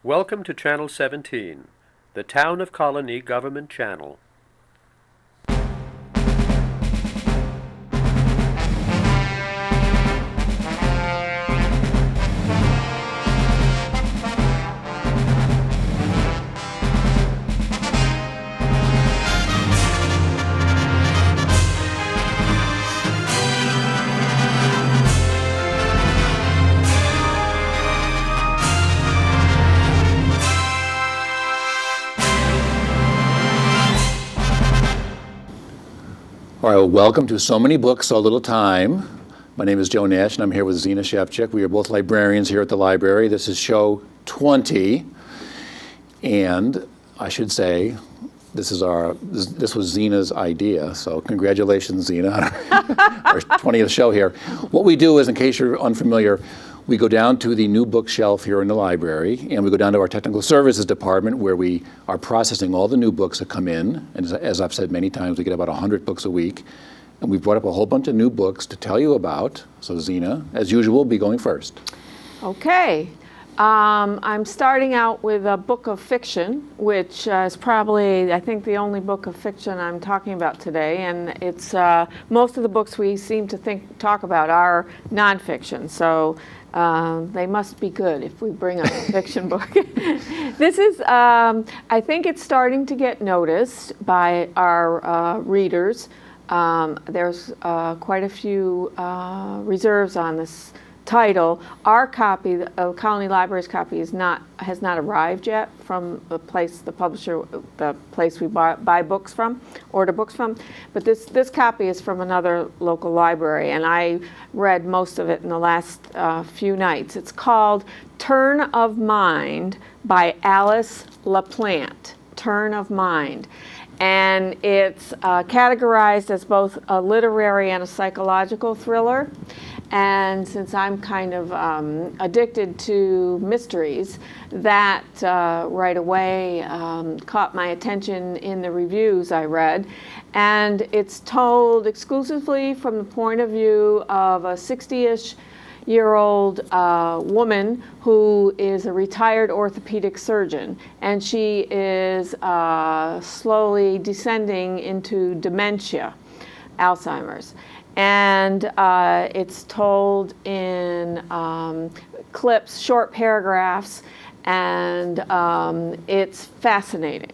Welcome to Channel 17, the Town of Colonie Government Channel. All right, well, welcome to So Many Books, So Little Time. My name is Joe Nash, and I'm here with Zina Shevchik. We are both librarians here at the library. This is show 20, and I should say, this was Zina's idea, so congratulations, Zina, on our 20th show here. What we do is, in case you're unfamiliar, we go down to the new bookshelf here in the library, and we go down to our technical services department where we are processing all the new books that come in. And as I've said many times, we get about 100 books a week. And we've brought up a whole bunch of new books to tell you about. So Zina, as usual, will be going first. Okay. I'm starting out with a book of fiction, which is probably, I think, the only book of fiction I'm talking about today. And it's most of the books we seem to talk about are nonfiction. So they must be good if we bring up a fiction book. This is, I think it's starting to get noticed by our readers. There's quite a few reserves on this title. Our copy, the Colonie Library's copy, has not arrived yet from the publisher, the place we buy books from, order books from. But this copy is from another local library, and I read most of it in the last few nights. It's called Turn of Mind by Alice LaPlante. Turn of Mind. And it's categorized as both a literary and a psychological thriller. And since I'm kind of addicted to mysteries, that right away caught my attention in the reviews I read. And it's told exclusively from the point of view of a 60-ish-year-old woman who is a retired orthopedic surgeon. And she is slowly descending into dementia, Alzheimer's. And it's told in clips, short paragraphs, and it's fascinating.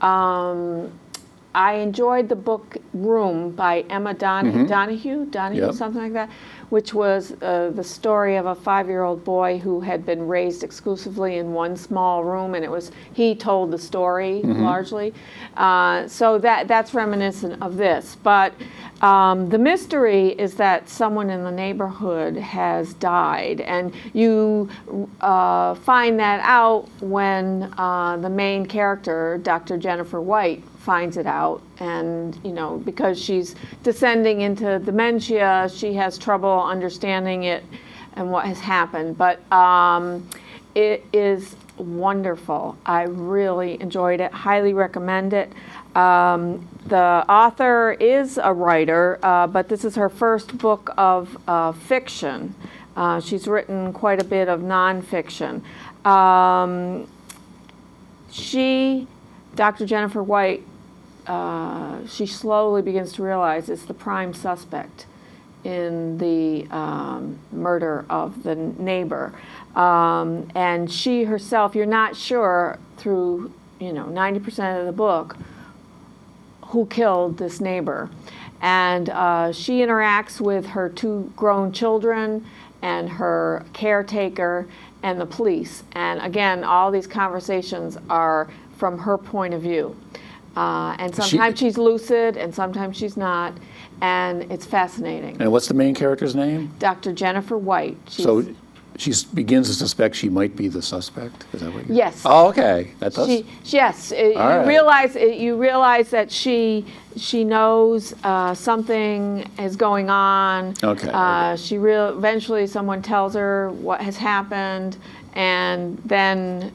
I enjoyed the book Room by Emma Donahue, Yep. Something like that, which was the story of a 5-year-old boy who had been raised exclusively in one small room, and he told the story largely. So that's reminiscent of this. But the mystery is that someone in the neighborhood has died, and you find that out when the main character, Dr. Jennifer White, finds it out. And because she's descending into dementia, she has trouble understanding it and what has happened. But it is wonderful. I really enjoyed it. Highly recommend it. The author is a writer, but this is her first book of fiction. She's written quite a bit of nonfiction. Dr. Jennifer White, she slowly begins to realize it's the prime suspect in the murder of the neighbor. And she herself, you're not sure through 90% of the book who killed this neighbor. And she interacts with her 2 grown children and her caretaker and the police. And again, all these conversations are from her point of view. And sometimes she's lucid and sometimes she's not. And it's fascinating. And what's the main character's name? Dr. Jennifer White. So she begins to suspect she might be the suspect? Is that what you're... Yes. Oh, okay. That does? Yes. You realize that she knows something is going on. Okay. Eventually someone tells her what has happened, and then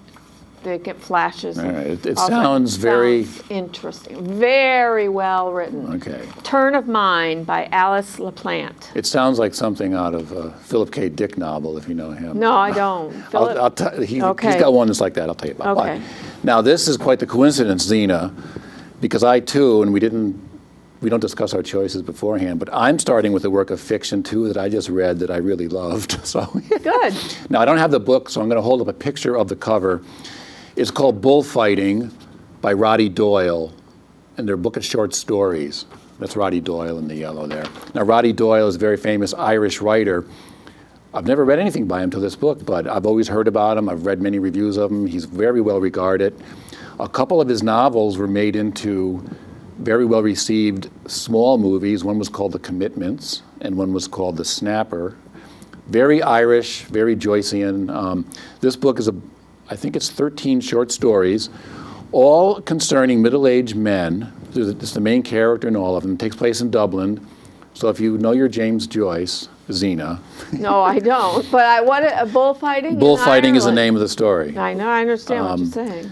they get flashes. All right. It all sounds very... sounds interesting. Very well written. Okay. Turn of Mind by Alice LaPlante. It sounds like something out of a Philip K. Dick novel, if you know him. No, I don't. Philip? He's Okay. got one that's like that, I'll tell you about. Okay. But, now, this is quite the coincidence, Zina, because I, too, and we don't discuss our choices beforehand, but I'm starting with a work of fiction, too, that I just read that I really loved. So Good. Now, I don't have the book, so I'm going to hold up a picture of the cover. It's called Bullfighting by Roddy Doyle, and they're a book of short stories. That's Roddy Doyle in the yellow there. Now, Roddy Doyle is a very famous Irish writer. I've never read anything by him till this book, but I've always heard about him. I've read many reviews of him. He's very well regarded. A couple of his novels were made into very well received small movies. One was called The Commitments, and one was called The Snapper. Very Irish, very Joycean. This book is, I think it's 13 short stories, all concerning middle-aged men. It's the main character in all of them. It takes place in Dublin. So if you know your James Joyce, Zina. No, I don't. But I want a bullfighting. Bullfighting is the name of the story. I know. I understand what you're saying.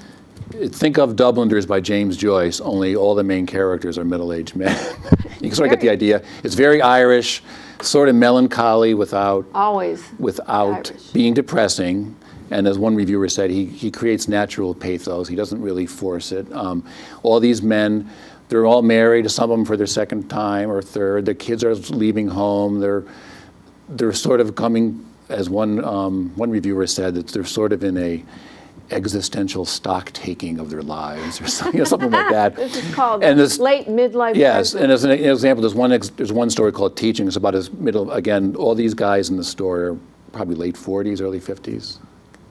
Think of Dubliners by James Joyce, only all the main characters are middle-aged men. You can sort of get the idea. It's very Irish, sort of melancholy without Irish. being depressing. And as one reviewer said, he creates natural pathos. He doesn't really force it. All these men, they're all married, some of them for their second time or third. Their kids are leaving home. They're sort of coming, as one reviewer said, that they're sort of in a existential stock taking of their lives, or something, something like that. This is called late midlife. Yes, crisis. and as an example, there's one story called Teaching. It's about his middle. Again, all these guys in the story are probably late 40s, early 50s,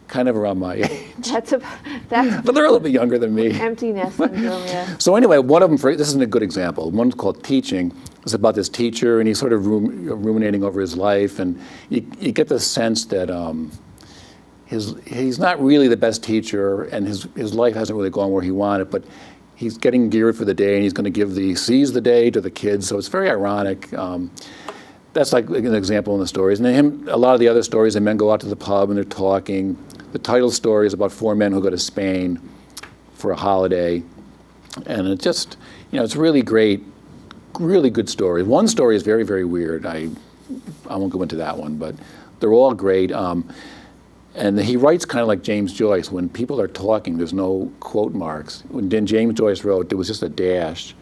kind of around my age. That's But they're a little bit younger than me. empty nest syndrome. Yeah. So anyway, one of them, this isn't a good example. One's called Teaching. It's about this teacher, and he's sort of ruminating over his life, and you get the sense that he's not really the best teacher, and his life hasn't really gone where he wanted, but he's getting geared for the day, and he's going to seize the day to the kids, so it's very ironic. That's like an example in the stories. And then a lot of the other stories, the men go out to the pub and they're talking. The title story is about 4 men who go to Spain for a holiday, and it just, it's really great, really good story. One story is very, very weird. I won't go into that one, but they're all great. And he writes kind of like James Joyce. When people are talking, there's no quote marks. When James Joyce wrote, there was just a dash.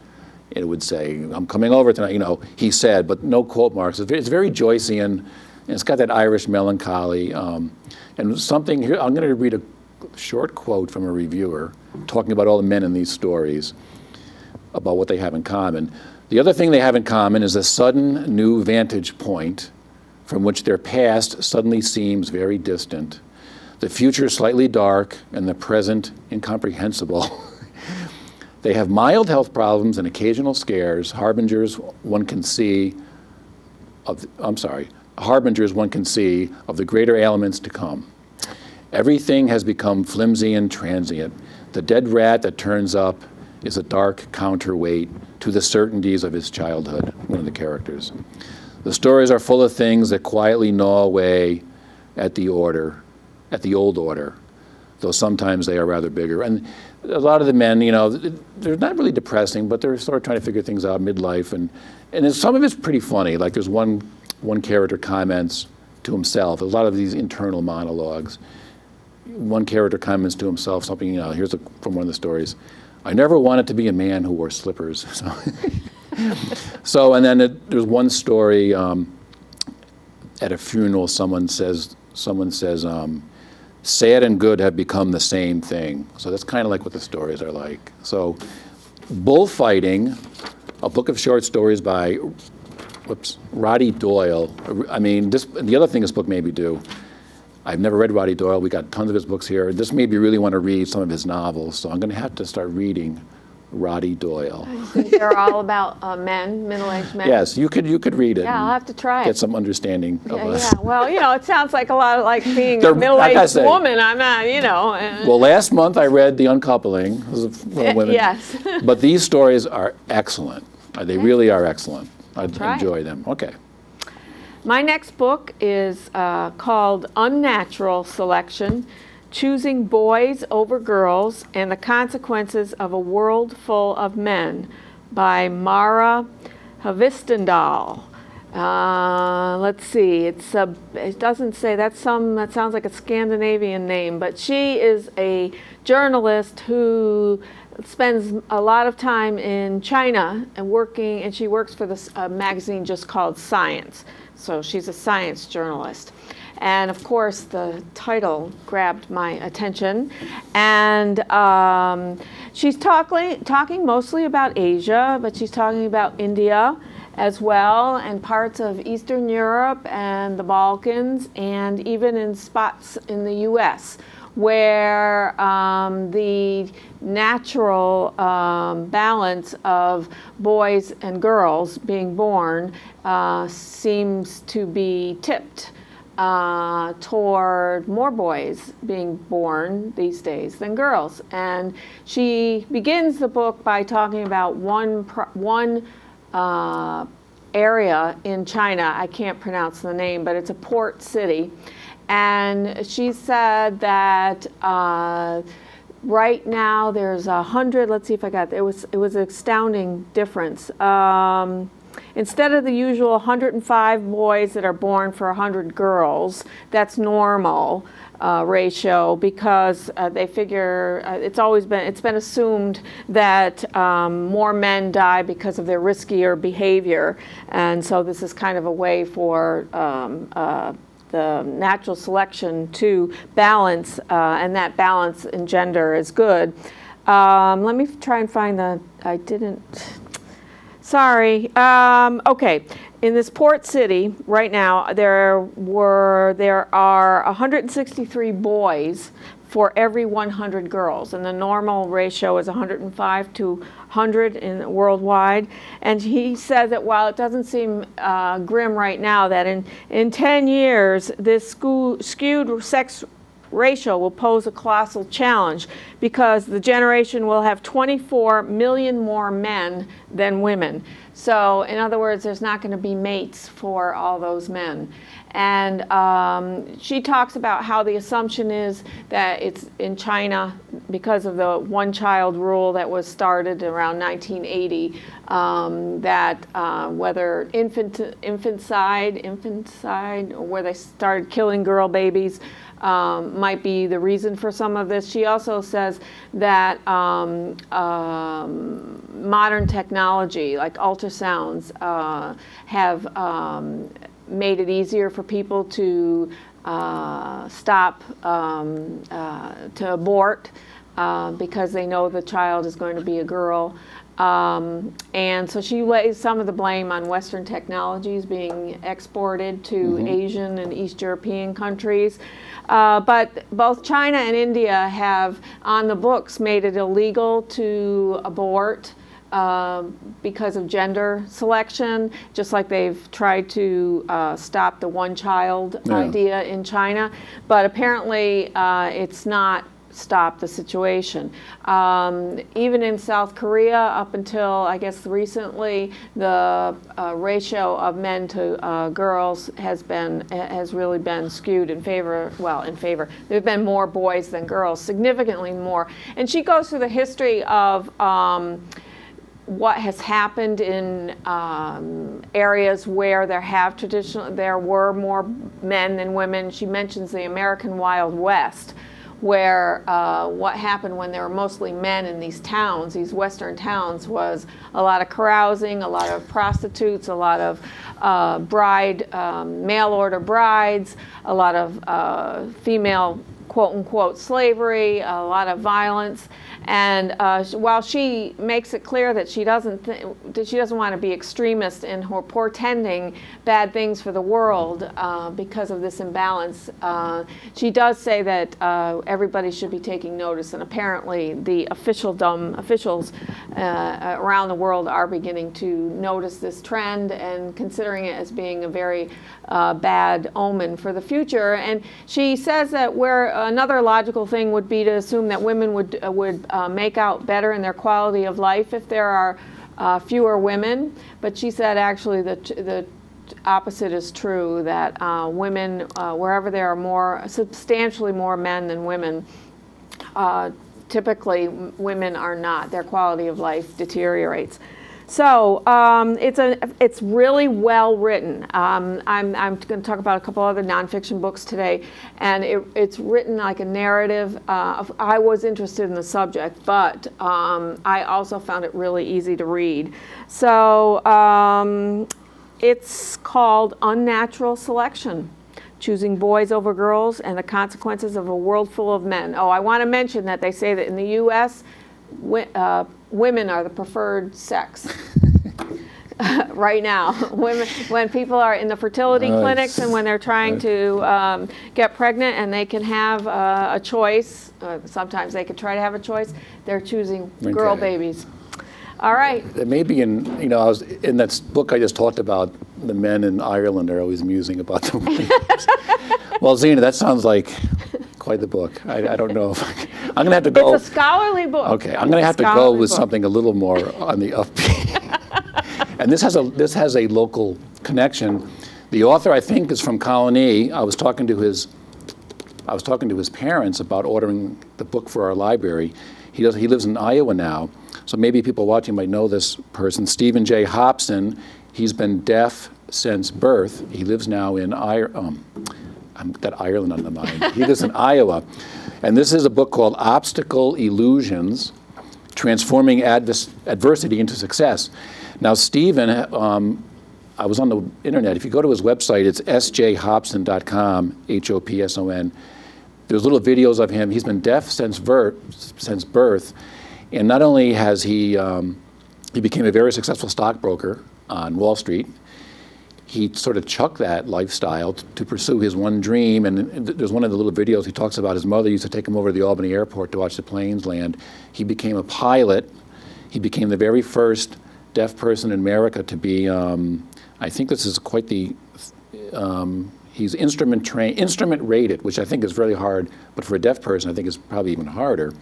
It would say, "I'm coming over tonight," he said, but no quote marks. It's very Joycean, and it's got that Irish melancholy. And something here, I'm going to read a short quote from a reviewer talking about all the men in these stories, about what they have in common. The other thing they have in common is a sudden new vantage point from which their past suddenly seems very distant, the future slightly dark, and the present incomprehensible. They have mild health problems and occasional scares, harbingers one can see of the greater ailments to come. Everything has become flimsy and transient. The dead rat that turns up is a dark counterweight to the certainties of his childhood, one of the characters. The stories are full of things that quietly gnaw away at the old order, though sometimes they are rather bigger. And a lot of the men, they're not really depressing, but they're sort of trying to figure things out midlife, and some of it's pretty funny. Like there's one character comments to himself. A lot of these internal monologues. One character comments to himself something. Here's from one of the stories. "I never wanted to be a man who wore slippers." So, and then there's one story at a funeral. Someone says, "Sad and good have become the same thing." So that's kind of like what the stories are like. So, Bullfighting, a book of short stories by, Roddy Doyle. I mean, the other thing this book made me do, I've never read Roddy Doyle. We got tons of his books here. This made me really want to read some of his novels. So I'm going to have to start reading Roddy Doyle. I think they're all about men, middle-aged men. Yes, you could read it. Yeah, I'll have to try it. Get some understanding of us. Yeah, well, it sounds like a lot of like being a middle-aged woman. I'm not, Well, last month I read The Uncoupling. It was women. Yes. But these stories are excellent. They really are excellent. I enjoy them. Okay. My next book is called Unnatural Selection. Choosing Boys Over Girls and the Consequences of a World Full of Men by Mara Havistendal. Let's see, it doesn't say, that sounds like a Scandinavian name, but she is a journalist who spends a lot of time in China and she works for this magazine just called Science. So she's a science journalist. And of course, the title grabbed my attention. And she's talking mostly about Asia, but she's talking about India as well, and parts of Eastern Europe and the Balkans, and even in spots in the US, where the natural balance of boys and girls being born seems to be tipped toward more boys being born these days than girls. And she begins the book by talking about one area in China. I can't pronounce the name, but it's a port city. And she said that right now there's 100, let's see if I got it was an astounding difference. Instead of the usual 105 boys that are born for 100 girls, that's normal ratio, because they figure it's been assumed that more men die because of their riskier behavior, and so this is kind of a way for the natural selection to balance, and that balance in gender is good. Let me try and find Sorry. Okay. In this port city right now, there are 163 boys for every 100 girls, and the normal ratio is 105 to 100 worldwide. And he said that while it doesn't seem grim right now, that in 10 years this skewed sex ratio will pose a colossal challenge, because the generation will have 24 million more men than women. So in other words, there's not going to be mates for all those men. And she talks about how the assumption is that it's in China, because of the one-child rule that was started around 1980, that whether infanticide, or where they started killing girl babies, might be the reason for some of this. She also says that modern technology, like ultrasounds, have made it easier for people to stop, to abort, because they know the child is going to be a girl. And so she lays some of the blame on Western technologies being exported to Asian and East European countries. But both China and India have, on the books, made it illegal to abort because of gender selection, just like they've tried to stop the one-child idea in China. But apparently it's not stop the situation. Even in South Korea, up until I guess recently, the ratio of men to girls has really been skewed in favor. There have been more boys than girls, significantly more. And she goes through the history of what has happened in areas where there were more men than women. She mentions the American Wild West, where what happened when there were mostly men in these towns, these western towns, was a lot of carousing, a lot of prostitutes, a lot of mail order brides, a lot of female quote-unquote slavery, a lot of violence. And while she makes it clear that she doesn't want to be extremist in her portending bad things for the world because of this imbalance, she does say that everybody should be taking notice, and apparently the officials around the world are beginning to notice this trend and considering it as being a very bad omen for the future. And she says that where another logical thing would be to assume that women would make out better in their quality of life if there are fewer women. But she said actually the opposite is true, that women, wherever there are substantially more men than women, typically women are not. Their quality of life deteriorates. So it's really well written. I'm going to talk about a couple other nonfiction books today, and it's written like a narrative. I was interested in the subject, but I also found it really easy to read. So it's called Unnatural Selection: Choosing Boys Over Girls and the Consequences of a World Full of Men. Oh, I want to mention that they say that in the U.S., women are the preferred sex. Right now, when people are in the fertility clinics and when they're trying to get pregnant and they can have a choice, sometimes they could try to have a choice, they're choosing girl babies. All right. It may be I was in that book I just talked about. The men in Ireland are always musing about the women. Well, Zina, that sounds like quite the book. I don't know if I'm going to have to go. It's a scholarly book. Okay, I'm going to have to go with something a little more on the upbeat. And this has a local connection. The author, I think, is from Colonie. I was talking to his parents about ordering the book for our library. He lives in Iowa now, so maybe people watching might know this person, Stephen J. Hobson. He's been deaf since birth. He lives now in Ireland on the mind. He lives in Iowa. And this is a book called Obstacle Illusions: Transforming Adversity into Success. Now, Stephen, I was on the internet. If you go to his website, it's sjhobson.com, Hopson. There's little videos of him. He's been deaf since birth. And not only has he became a very successful stockbroker on Wall Street, he sort of chucked that lifestyle to pursue his one dream. And there's one of the little videos he talks about his mother used to take him over to the Albany airport to watch the planes land. He became a pilot. He became the very first deaf person in America to be, I think this is quite the, he's instrument rated, which I think is really hard, but for a deaf person I think is probably even harder.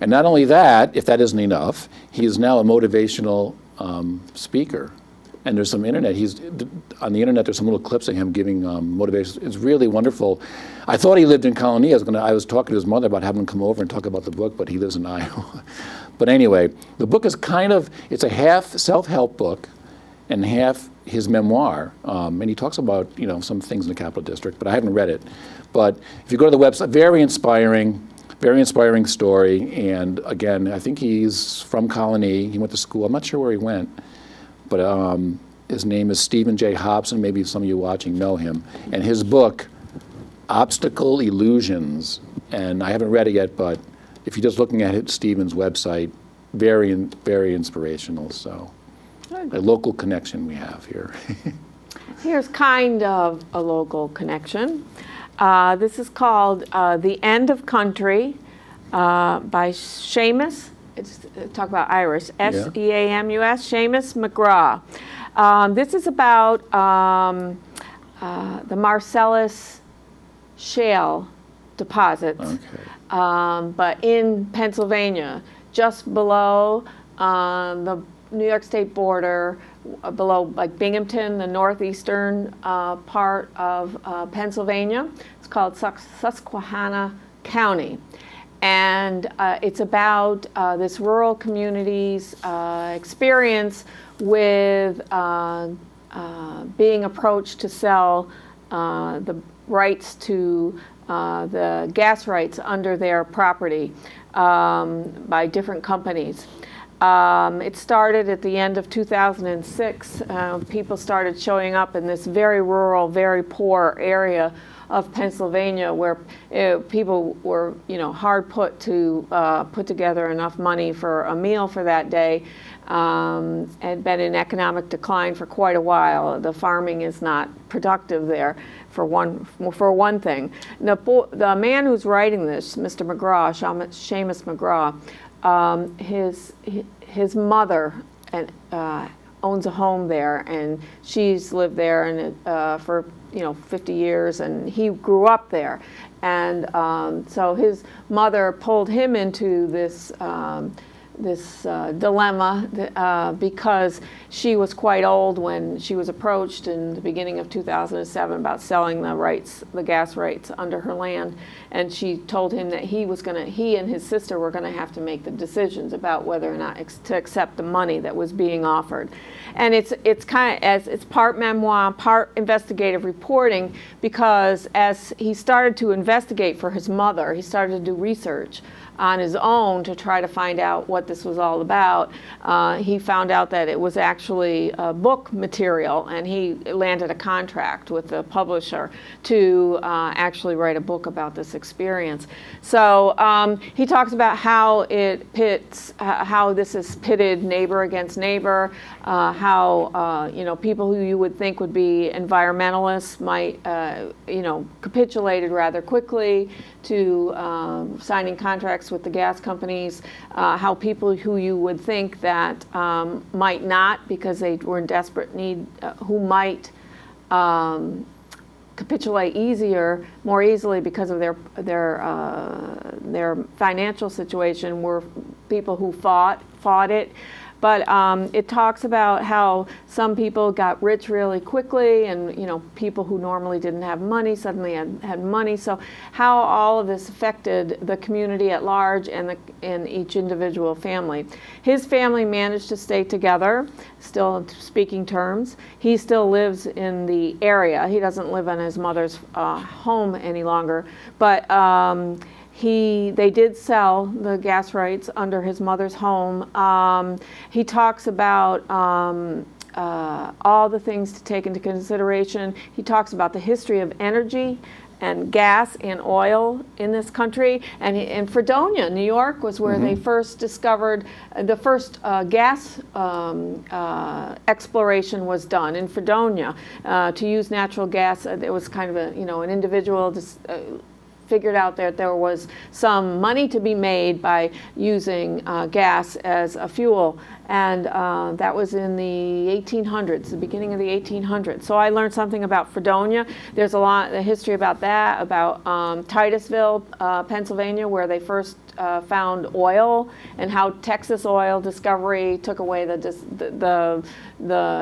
And not only that, if that isn't enough, he is now a motivational speaker. And there's some on the internet there's some little clips of him giving motivation. It's really wonderful. I thought he lived in Colonie. I was talking to his mother about having him come over and talk about the book, but he lives in Iowa. But anyway, the book is it's a half self-help book and half his memoir. And he talks about, some things in the Capital District, but I haven't read it. But if you go to the website, very inspiring story. And again, I think he's from Colonie. He went to school. I'm not sure where he went. But his name is Stephen J. Hobson. Maybe some of you watching know him. And his book, Obstacle Illusions, and I haven't read it yet, but if you're just looking at Stephen's website, very, very inspirational. So a local connection we have here. Here's kind of a local connection. This is called The End of Country by Seamus. Talk about Irish, Seamus, Seamus McGraw. This is about the Marcellus shale deposits, but in Pennsylvania, just below the New York State border, below like Binghamton, the northeastern part of Pennsylvania. It's called Susquehanna County. And it's about this rural community's experience with being approached to sell the rights to the gas rights under their property by different companies. It started at the end of 2006. People started showing up in this very rural, very poor area of Pennsylvania, where people were, hard put to put together enough money for a meal for that day, had been in economic decline for quite a while. The farming is not productive there, for one thing. The man who's writing this, Mr. McGraw, Seamus McGraw, his mother owns a home there, and she's lived there and for 50 years, and he grew up there. And so his mother pulled him into this dilemma because she was quite old when she was approached in the beginning of 2007 about selling the gas rights under her land, and she told him that he and his sister were going to have to make the decisions about whether or not to accept the money that was being offered. And it's part memoir, part investigative reporting, because as he started to investigate for his mother, he started to do research on his own to try to find out what this was all about. He found out that it was actually book material, and he landed a contract with the publisher to actually write a book about this experience. So he talks about how how this is pitted neighbor against neighbor, how people who you would think would be environmentalists might capitulated rather quickly to signing contracts with the gas companies, how people who you would think that might not, because they were in desperate need, who might capitulate more easily because of their financial situation, were people who fought it. But it talks about how some people got rich really quickly, and people who normally didn't have money suddenly had money. So how all of this affected the community at large and each individual family. His family managed to stay together, still speaking terms. He still lives in the area. He doesn't live in his mother's home any longer, but they did sell the gas rights under his mother's home. He talks about all the things to take into consideration. He talks about the history of energy and gas and oil in this country. And in Fredonia, New York, was where they first discovered the first gas exploration was done in Fredonia to use natural gas. It was kind of an individual figured out that there was some money to be made by using gas as a fuel, and that was in the 1800s, the beginning of the 1800s. So I learned something about Fredonia. There's a lot of history about that, about Titusville, Pennsylvania, where they first found oil, and how Texas oil discovery took away the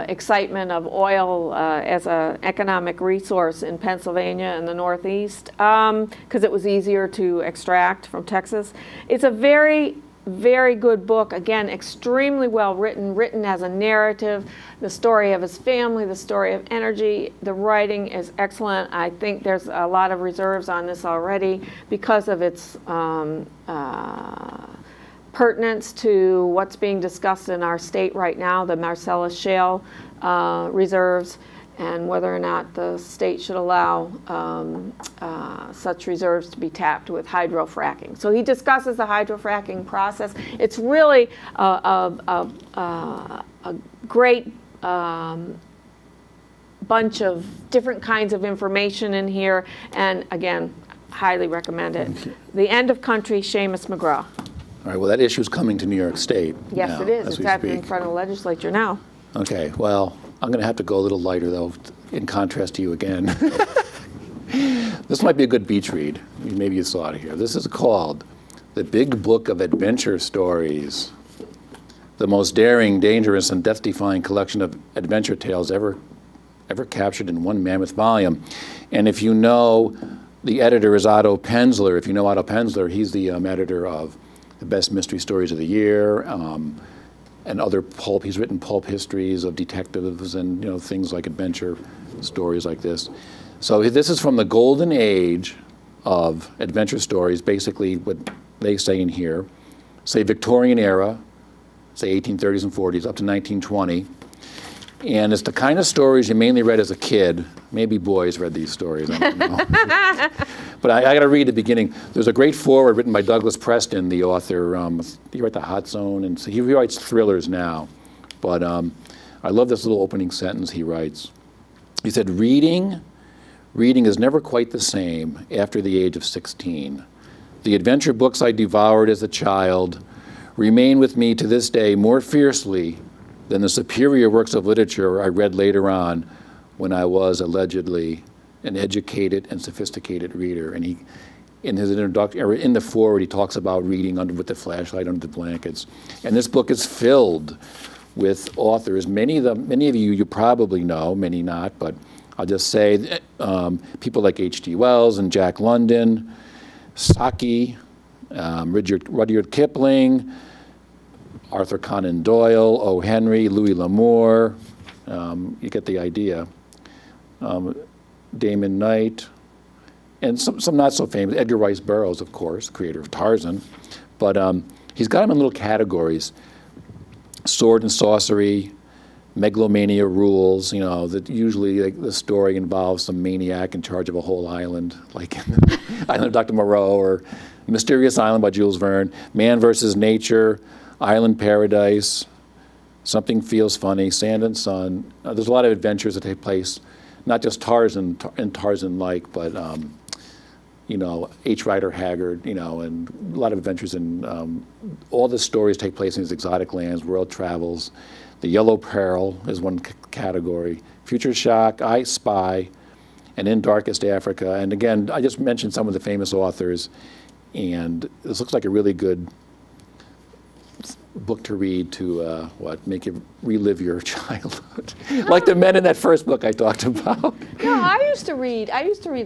excitement of oil as an economic resource in Pennsylvania and the Northeast, because it was easier to extract from Texas. It's a very, very good book. Again, extremely well written as a narrative. The story of his family, the story of energy, the writing is excellent. I think there's a lot of reserves on this already because of its pertinence to what's being discussed in our state right now, the Marcellus Shale reserves, and whether or not the state should allow such reserves to be tapped with hydrofracking. So he discusses the hydrofracking process. It's really a great bunch of different kinds of information in here, and again, highly recommend it. The End of Country, Seamus McGraw. All right, well, that issue's coming to New York State. Yes, now, it is. It's happening in front of the legislature now. Okay, well, I'm going to have to go a little lighter, though, in contrast to you again. This might be a good beach read. Maybe you saw it here. This is called The Big Book of Adventure Stories, the most daring, dangerous, and death-defying collection of adventure tales ever captured in one mammoth volume. And if you know, the editor is Otto Penzler. If you know Otto Penzler, he's the editor of the Best Mystery Stories of the Year, and other pulp. He's written pulp histories of detectives and things like adventure stories like this. So this is from the golden age of adventure stories, basically what they say in here, say Victorian era, say 1830s and 40s, up to 1920. And it's the kind of stories you mainly read as a kid. Maybe boys read these stories, I don't know. But I got to read the beginning. There's a great foreword written by Douglas Preston, the author. He wrote The Hot Zone, and so he writes thrillers now. But I love this little opening sentence he writes. He said, reading is never quite the same after the age of 16. The adventure books I devoured as a child remain with me to this day more fiercely than the superior works of literature I read later on when I was allegedly an educated and sophisticated reader. And in his introduction, or in the foreword, he talks about reading with the flashlight under the blankets. And this book is filled with authors. Many of you probably know, many not, but I'll just say people like H.G. Wells and Jack London, Saki, Rudyard Kipling, Arthur Conan Doyle, O. Henry, Louis L'Amour. You get the idea. Damon Knight, and some not so famous. Edgar Rice Burroughs, of course, creator of Tarzan. But he's got them in little categories. Sword and sorcery, megalomania rules, that usually the story involves some maniac in charge of a whole island, like in the Island of Dr. Moreau, or Mysterious Island by Jules Verne, Man versus Nature, Island Paradise, Something Feels Funny, Sand and Sun. There's a lot of adventures that take place, not just Tarzan and Tarzan-like, but H. Rider Haggard, and a lot of adventures in all the stories take place in these exotic lands, world travels. The Yellow Peril is one category. Future Shock, I Spy, and In Darkest Africa. And again, I just mentioned some of the famous authors, and this looks like a really good book to read to make you relive your childhood, like the men in that first book I talked about. No, I used to read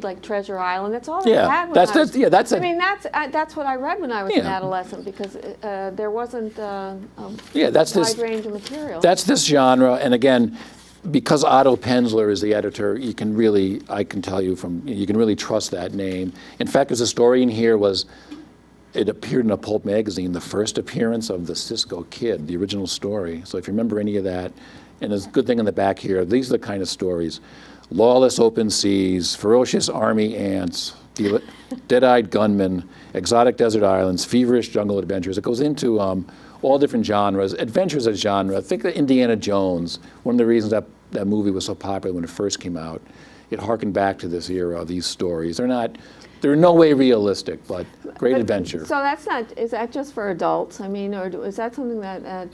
like Treasure Island. That's all I had when that's what I read when I was an adolescent, because there wasn't a wide range of material. That's this genre, and again, because Otto Penzler is the editor, I can really trust that name. In fact, there's a story in here it appeared in a pulp magazine, the first appearance of the Cisco Kid, the original story. So if you remember any of that, and there's a good thing in the back here, these are the kind of stories. Lawless open seas, ferocious army ants, dead-eyed gunmen, exotic desert islands, feverish jungle adventures. It goes into all different genres. Adventures as genre. Think of Indiana Jones. One of the reasons that movie was so popular when it first came out, it harkened back to this era, these stories. They're in no way realistic, but great adventure. So is that just for adults? I mean, or is that something that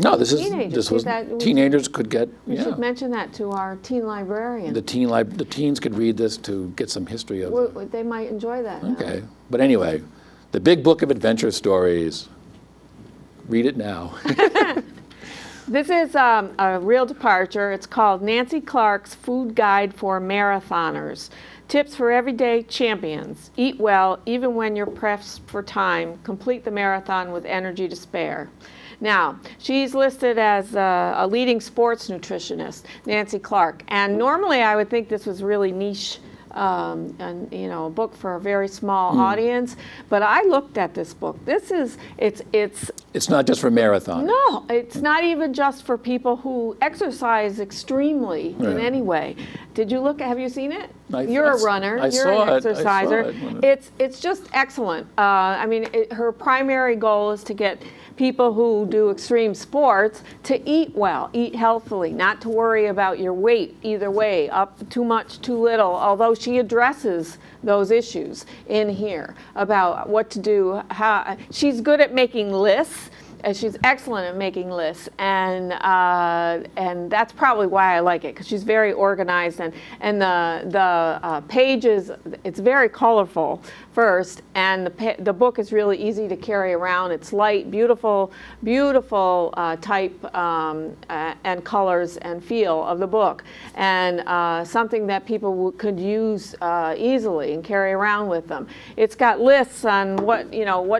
teenagers could get? We should mention that to our teen librarian. The teens could read this to get some history of it. They might enjoy that. Okay, but anyway, the Big Book of Adventure Stories. Read it now. This is a real departure. It's called Nancy Clark's Food Guide for Marathoners. Tips for everyday champions. Eat well, even when you're pressed for time. Complete the marathon with energy to spare. Now, she's listed as a leading sports nutritionist, Nancy Clark. And normally I would think this was really niche, a book for a very small audience. But I looked at this book. It's not just for marathon. No, it's not even just for people who exercise extremely in any way. Have you seen it? You're a runner. You're an exerciser. It's just excellent. Her primary goal is to get people who do extreme sports to eat well, eat healthily, not to worry about your weight either way, up too much, too little, although she addresses those issues in here about what to do. She's good at making lists. She's excellent at making lists, and that's probably why I like it, because she's very organized, and the pages, it's very colorful first, and the book is really easy to carry around. It's light, beautiful type and colors and feel of the book, and something that people could use easily and carry around with them. It's got lists on what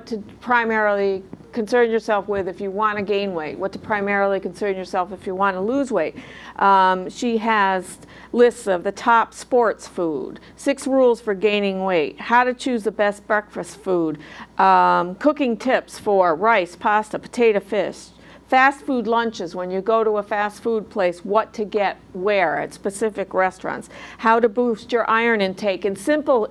to primarily concern yourself with if you want to gain weight, what to primarily concern yourself if you want to lose weight. She has lists of the top sports food, 6 rules for gaining weight, how to choose the best breakfast food, cooking tips for rice, pasta, potato, fish, fast food lunches when you go to a fast food place, what to get where at specific restaurants, how to boost your iron intake in simple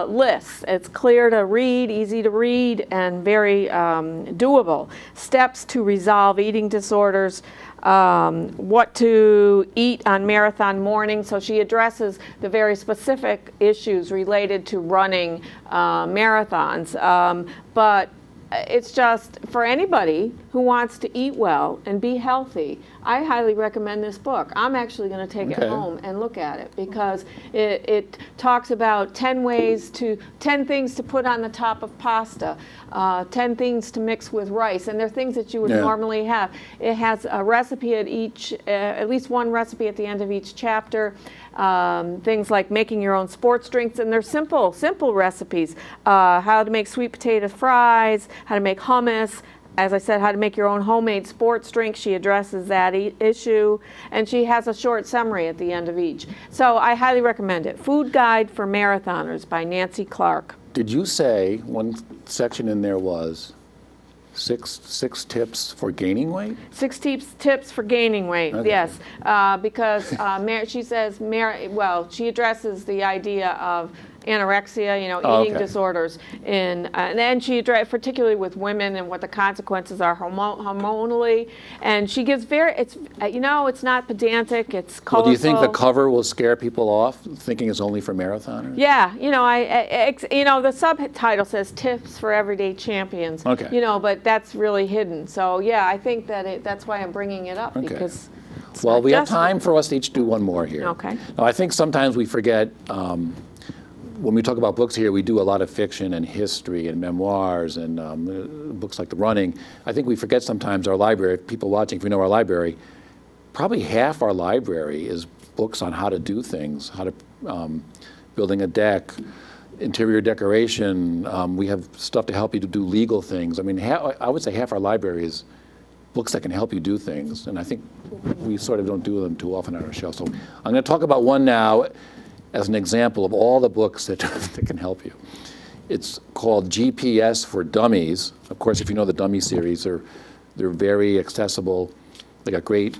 lists. It's clear to read, easy to read, and very doable. Steps to resolve eating disorders, what to eat on marathon morning. So she addresses the very specific issues related to running marathons. But it's just for anybody who wants to eat well and be healthy. I highly recommend this book. I'm actually going to take it Okay. home and look at it because it talks about 10 things to put on the top of pasta, 10 things to mix with rice, and they're things that you would Yeah. normally have. It has a recipe at least one recipe at the end of each chapter. Things like making your own sports drinks, and they're simple recipes. How to make sweet potato fries, how to make hummus. As I said, how to make your own homemade sports drink. She addresses that issue, and she has a short summary at the end of each. So I highly recommend it. Food Guide for Marathoners by Nancy Clark. Did you say one section in there was six tips for gaining weight? 6 tips for gaining weight, Okay. yes. Because she says, she addresses the idea of anorexia, eating Okay. disorders, and then she addressed particularly with women and what the consequences are hormonally, and she gives it's not pedantic, it's colorful. Well, do you think the cover will scare people off, thinking it's only for marathoners? Yeah, the subtitle says "Tips for Everyday Champions." Okay. But that's really hidden. So yeah, I think that's why I'm bringing it up Okay. because. it's Well, not we have just- time for us to each do one more here. Okay. Now, I think sometimes we forget, when we talk about books here, we do a lot of fiction and history and memoirs and books like The Running. I think we forget sometimes our library, people watching, if we know our library, probably half our library is books on how to do things, how to, building a deck, interior decoration. We have stuff to help you to do legal things. I mean, I would say half our library is books that can help you do things, and I think we sort of don't do them too often on our shelf. So I'm going to talk about one now as an example of all the books that, that can help you. It's called GPS for Dummies. Of course, if you know the Dummy series, they're very accessible. They got great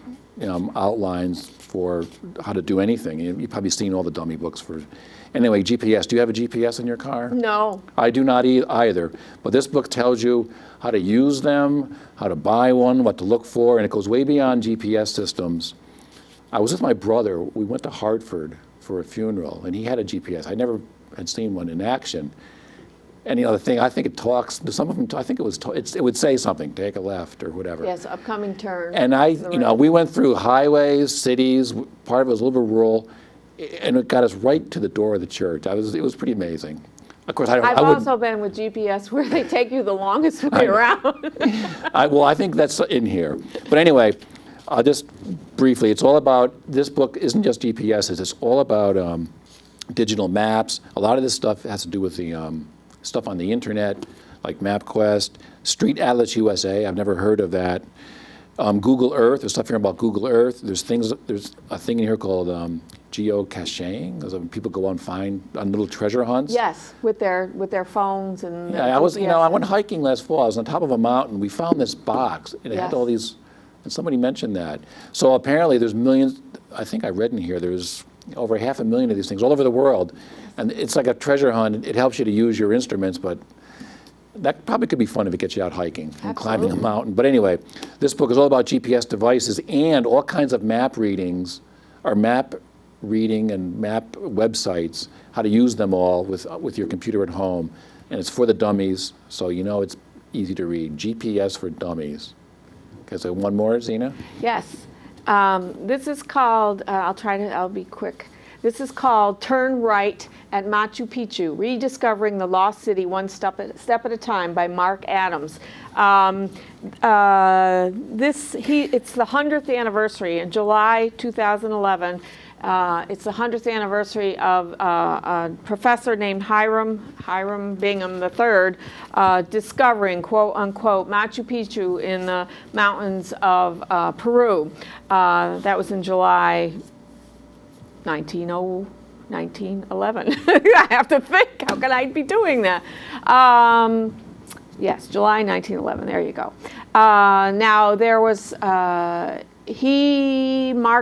outlines for how to do anything. You've probably seen all the dummy books for. Anyway, GPS. Do you have a GPS in your car? No. I do not either. But this book tells you how to use them, how to buy one, what to look for, and it goes way beyond GPS systems. I was with my brother. We went to Hartford for a funeral, and he had a GPS. I never had seen one in action. And the thing, I think it talks to some of them. I think it would say something, take a left or whatever. Yes, upcoming turn. And we went through highways, cities. Part of it was a little bit rural, and it got us right to the door of the church. It was pretty amazing. Of course, I've also been with GPS where they take you the longest way around. I think that's in here. But anyway, just briefly, it's all about, this book isn't just GPSs, it's all about digital maps. A lot of this stuff has to do with the stuff on the internet, like MapQuest, Street Atlas USA, I've never heard of that. Google Earth, there's stuff here about Google Earth. There's a thing in here called geocaching, as people go on little treasure hunts. Yes, with their phones and. Yeah, I went hiking last fall. I was on top of a mountain. We found this box, and it had all these. And somebody mentioned that. So apparently, there's millions. I think I read in here there's over 500,000 of these things all over the world, and it's like a treasure hunt. It helps you to use your instruments, but that probably could be fun if it gets you out hiking and climbing a mountain. But anyway, this book is all about GPS devices and all kinds of map readings, or map reading and map websites, how to use them all with your computer at home. And it's for the dummies, so it's easy to read. GPS for Dummies. Okay, so one more, Zina? Yes. This is called, I'll be quick. This is called Turn Right at Machu Picchu, Rediscovering the Lost City One Step at a Time by Mark Adams. It's the 100th anniversary in July 2011. It's the 100th anniversary of a professor named Hiram Bingham III, discovering, quote unquote, Machu Picchu in the mountains of Peru. That was in July 1911. I have to think, how can I be doing that? Yes, July 1911, there you go. Now there was, Mark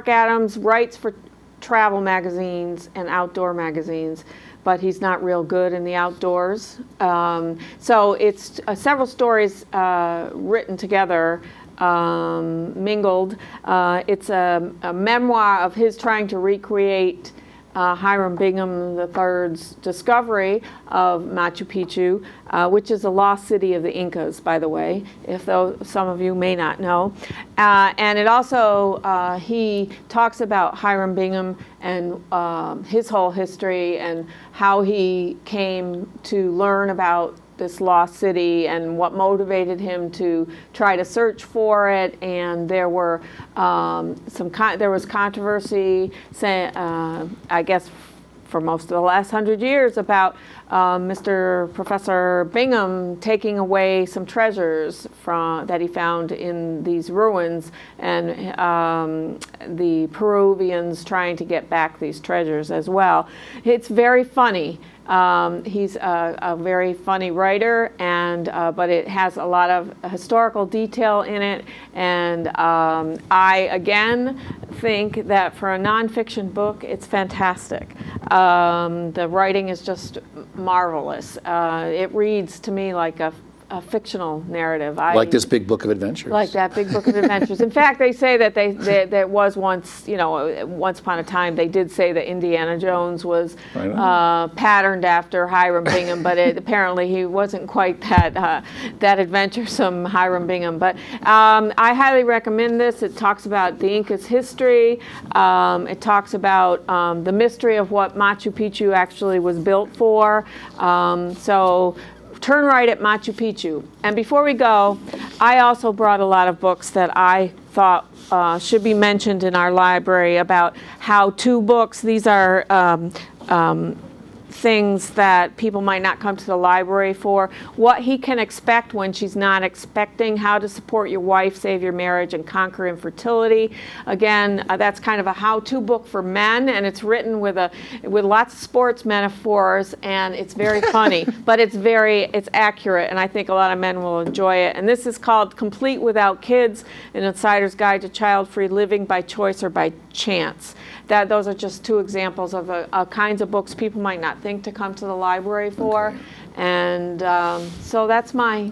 Adams writes for travel magazines and outdoor magazines, but he's not real good in the outdoors. So it's several stories written together, mingled. It's a memoir of his trying to recreate Hiram Bingham III's discovery of Machu Picchu, which is a lost city of the Incas, by the way, if though some of you may not know. And it also, he talks about Hiram Bingham and his whole history and how he came to learn about this lost city and what motivated him to try to search for it. And there were there was controversy, I guess, for most of the last 100 years about Professor Bingham taking away some treasures that he found in these ruins, and the Peruvians trying to get back these treasures as well. It's very funny. He's a very funny writer, and but it has a lot of historical detail in it. And I, again, think that for a nonfiction book, it's fantastic. The writing is just marvelous. It reads to me like a fictional narrative. Like this big book of adventures. Like that big book of adventures. In fact, they say that that was once, once upon a time, they did say that Indiana Jones was patterned after Hiram Bingham, but apparently he wasn't quite that adventuresome, Hiram Bingham. But I highly recommend this. It talks about the Incas' history. It talks about the mystery of what Machu Picchu actually was built for. So turn right at Machu Picchu. And before we go, I also brought a lot of books that I thought should be mentioned in our library about how-to books. These are things that people might not come to the library for. What he can expect when she's not expecting, how to support your wife, save your marriage, and conquer infertility. Again, that's kind of a how-to book for men, and it's written with lots of sports metaphors, and it's very funny, but it's accurate, and I think a lot of men will enjoy it. And this is called Complete Without Kids, An Insider's Guide to Child-Free Living by Choice or by Chance. Those are just two examples of kinds of books people might not think to come to the library for. Okay. And so that's my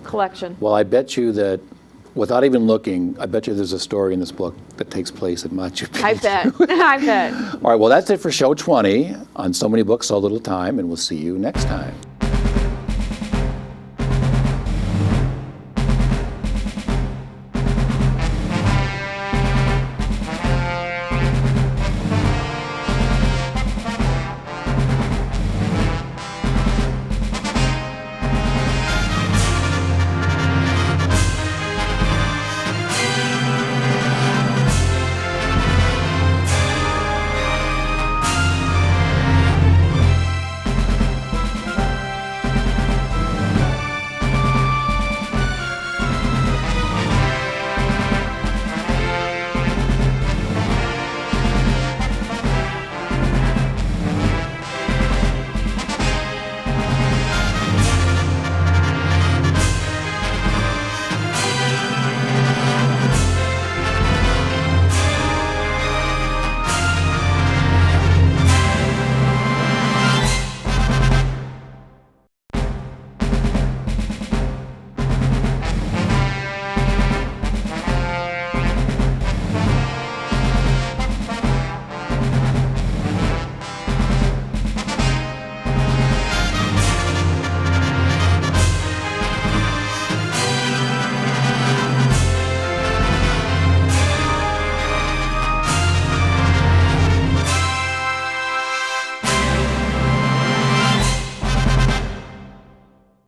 collection. Well, I bet you that, without even looking, I bet you there's a story in this book that takes place at Machu Picchu. I bet. I bet. All right, well, that's it for show 20 on So Many Books, So Little Time, and we'll see you next time.